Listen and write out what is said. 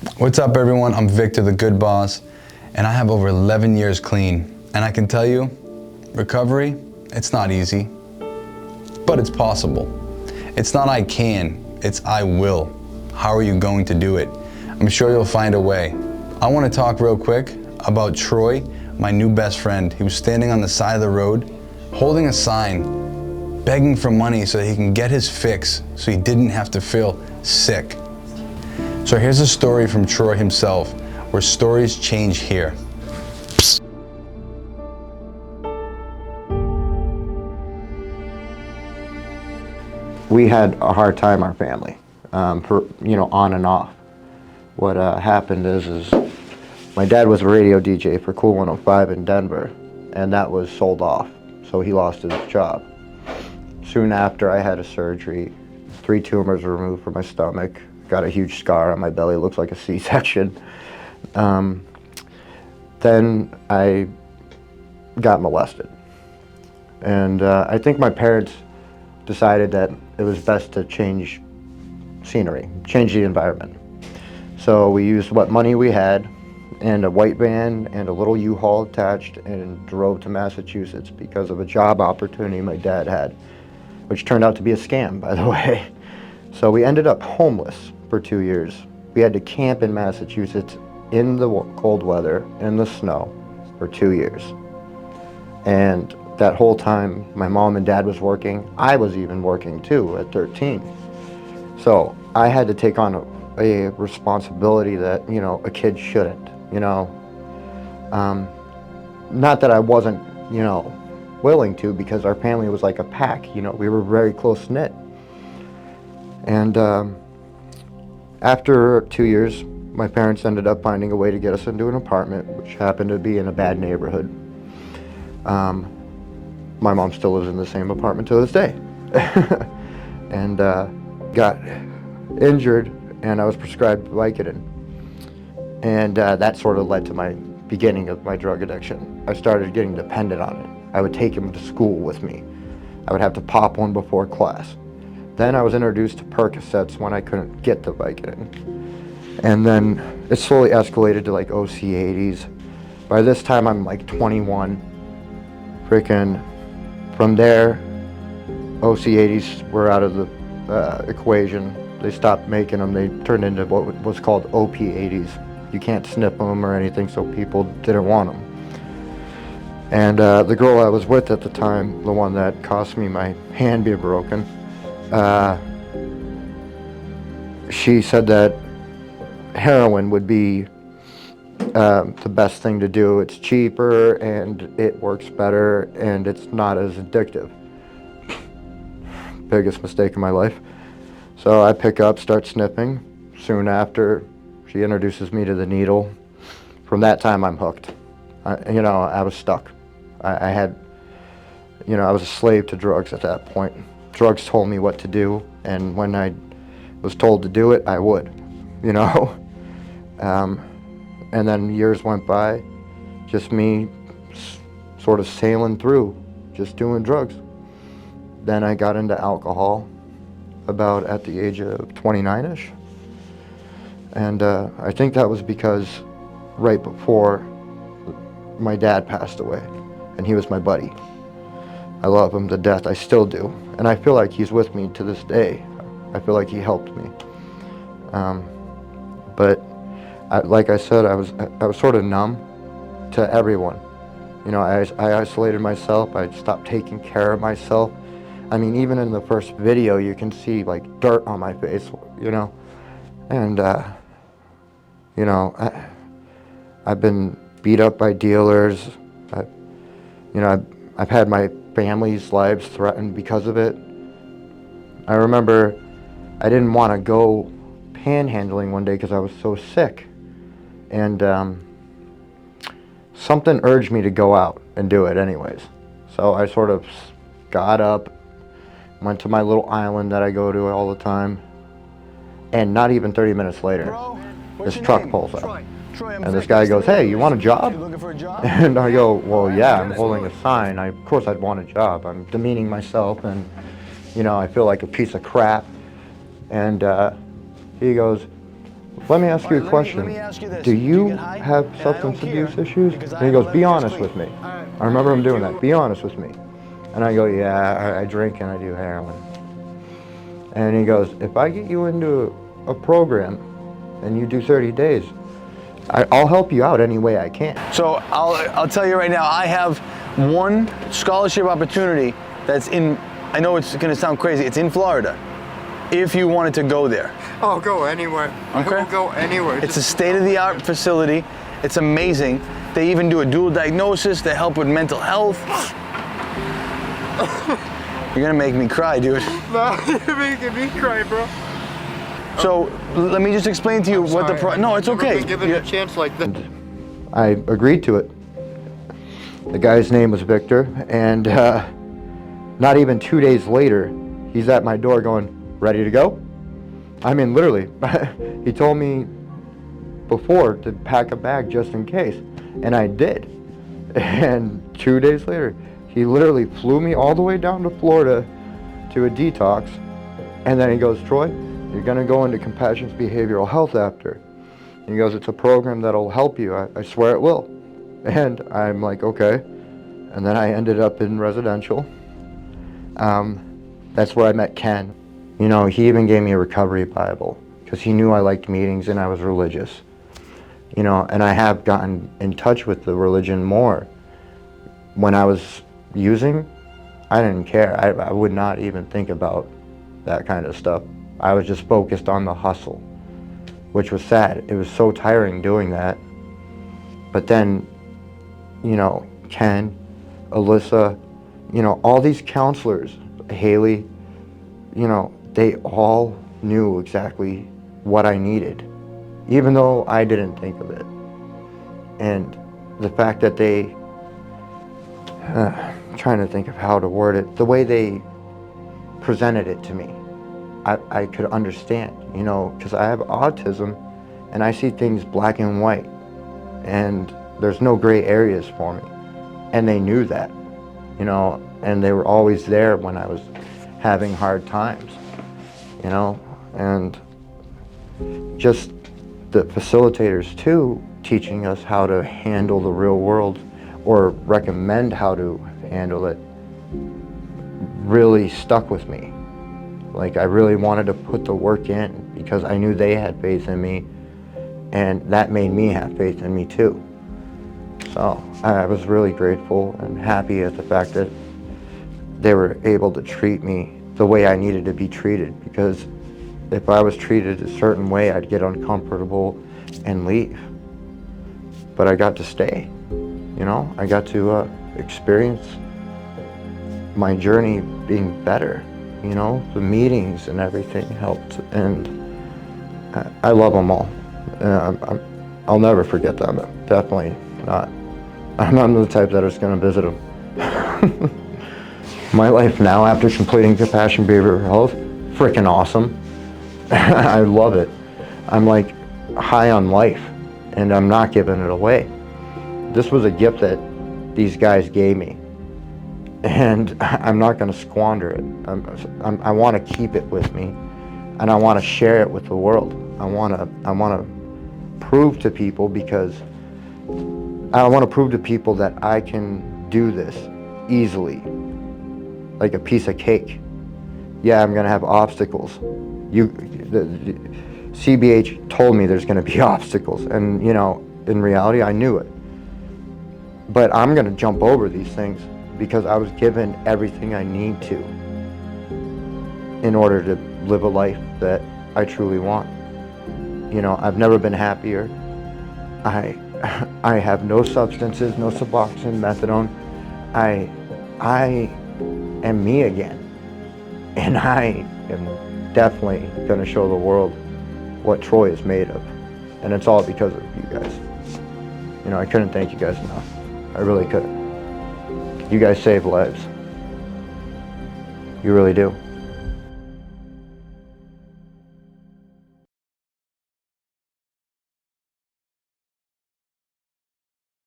What's up, everyone? I'm Victor, the Good Boss, and I have over 11 years clean. And I can tell you, recovery, it's not easy, but it's possible. It's not I can, it's I will. How are you going to do it? I'm sure you'll find a way. I want to talk real quick about Troy, my new best friend. He was standing on the side of the road, holding a sign, begging for money so that he can get his fix, so he didn't have to feel sick. So here's a story from Troy himself, where stories change here. We had a hard time, our family, on and off. What happened is my dad was a radio DJ for Cool 105 in Denver, and that was sold off, so he lost his job. Soon after, I had a surgery. 3 tumors were removed from my stomach. Got a huge scar on my belly, looks like a C-section. Then I got molested. And I think my parents decided that it was best to change scenery, change the environment. So we used what money we had and a white van and a little U-Haul attached and drove to Massachusetts because of a job opportunity my dad had, which turned out to be a scam, by the way. So we ended up homeless for 2 years. We had to camp in Massachusetts in the cold weather, in the snow, for 2 years. And that whole time, my mom and dad was working. I was even working too at 13. So I had to take on a responsibility that, a kid shouldn't, Not that I wasn't, willing to, because our family was like a pack, we were very close knit. And after 2 years, my parents ended up finding a way to get us into an apartment, which happened to be in a bad neighborhood. My mom still lives in the same apartment to this day. And got injured, and I was prescribed Vicodin. And that sort of led to my beginning of my drug addiction. I started getting dependent on it. I would take him to school with me. I would have to pop one before class. Then I was introduced to Percocets when I couldn't get the Vicodin. And then it slowly escalated to like OC80s. By this time I'm like 21. From there, OC80s were out of the equation. They stopped making them. They turned into what was called OP80s. You can't snip them or anything, so people didn't want them. And the girl I was with at the time, the one that cost me my hand being broken, she said that heroin would be the best thing to do. It's cheaper and it works better and it's not as addictive. Biggest mistake of my life. So I pick up, start sniffing. Soon after, she introduces me to the needle. From that time, I'm hooked. I was stuck. I was a slave to drugs at that point. Drugs told me what to do, and when I was told to do it, I would, And then years went by, just me sort of sailing through, just doing drugs. Then I got into alcohol about at the age of 29-ish. And I think that was because right before my dad passed away, and he was my buddy. I love him to death, I still do. And I feel like he's with me to this day. I feel like he helped me. But like I said, I was sort of numb to everyone. I isolated myself. I stopped taking care of myself. I mean, even in the first video, you can see like dirt on my face, And, I've been beat up by dealers. I've had my family's lives threatened because of it. I remember I didn't want to go panhandling one day because I was so sick. And something urged me to go out and do it anyways. So I sort of got up, went to my little island that I go to all the time, and not even 30 minutes later, this truck pulls up. And this guy goes, "Hey, you want a job?" And I go, "Well, yeah, I'm holding a sign. Of course I'd want a job. I'm demeaning myself and, I feel like a piece of crap." And he goes, Let me ask you a question. Let me ask you this. Do you get high? have And I substance don't care, abuse issues? because I And he have goes, be 11 years honest clean. with me. I remember him doing that. Be honest with me. And I go, yeah, I drink and I do heroin. And he goes, if I get you into a program and you do 30 days, I'll help you out any way I can. So I'll tell you right now, I have one scholarship opportunity that's in, I know it's gonna sound crazy, it's in Florida, if you wanted to go there. I'll go anywhere. Okay. I will go anywhere. It's a state-of-the-art facility. It's amazing. They even do a dual diagnosis. They help with mental health. You're gonna make me cry, dude. No, you're making me cry, bro. So let me just explain to you what the no, it's okay. Give it a chance like that. I agreed to it. The guy's name was Victor, and not even 2 days later, he's at my door going, ready to go? I mean, literally, he told me before to pack a bag just in case, and I did. And 2 days later, he literally flew me all the way down to Florida to a detox, and then he goes, Troy, you're gonna go into compassionate behavioral health after. And he goes, it's a program that'll help you, I swear it will. And I'm like, okay. And then I ended up in residential. That's where I met Ken. You know, he even gave me a recovery Bible because he knew I liked meetings and I was religious. You know, and I have gotten in touch with the religion more. When I was using, I didn't care. I would not even think about that kind of stuff. I was just focused on the hustle, which was sad. It was so tiring doing that. But then, you know, Ken, Alyssa, you know, all these counselors, Haley, you know, they all knew exactly what I needed, even though I didn't think of it. And the fact that they, I'm trying to think of how to word it, the way they presented it to me, I could understand, you know, because I have autism and I see things black and white and there's no gray areas for me. And they knew that, you know, and they were always there when I was having hard times, you know, and just the facilitators too, teaching us how to handle the real world or recommend how to handle it, really stuck with me. Like, I really wanted to put the work in because I knew they had faith in me, and that made me have faith in me too. So I was really grateful and happy at the fact that they were able to treat me the way I needed to be treated, because if I was treated a certain way, I'd get uncomfortable and leave. But I got to stay, you know? I got to experience my journey being better, you know? The meetings and everything helped, and I love them all. I'll never forget them, definitely not. I'm not the type that is gonna visit them. My life now, after completing compassion behavioral health, freaking awesome. I love it. I'm like high on life, and I'm not giving it away. This was a gift that these guys gave me, and I'm not going to squander it. I want to keep it with me, and I want to share it with the world. I want to prove to people, because I want to prove to people that I can do this easily, like a piece of cake. Yeah, I'm going to have obstacles. The CBH told me there's going to be obstacles, and you know, in reality, I knew it. But I'm going to jump over these things because I was given everything I need to in order to live a life that I truly want. You know, I've never been happier. I have no substances, no Suboxone, methadone. I am me again, and I am definitely going to show the world what Troy is made of, and it's all because of you guys. You know, I couldn't thank you guys enough. I really couldn't. You guys save lives. You really do.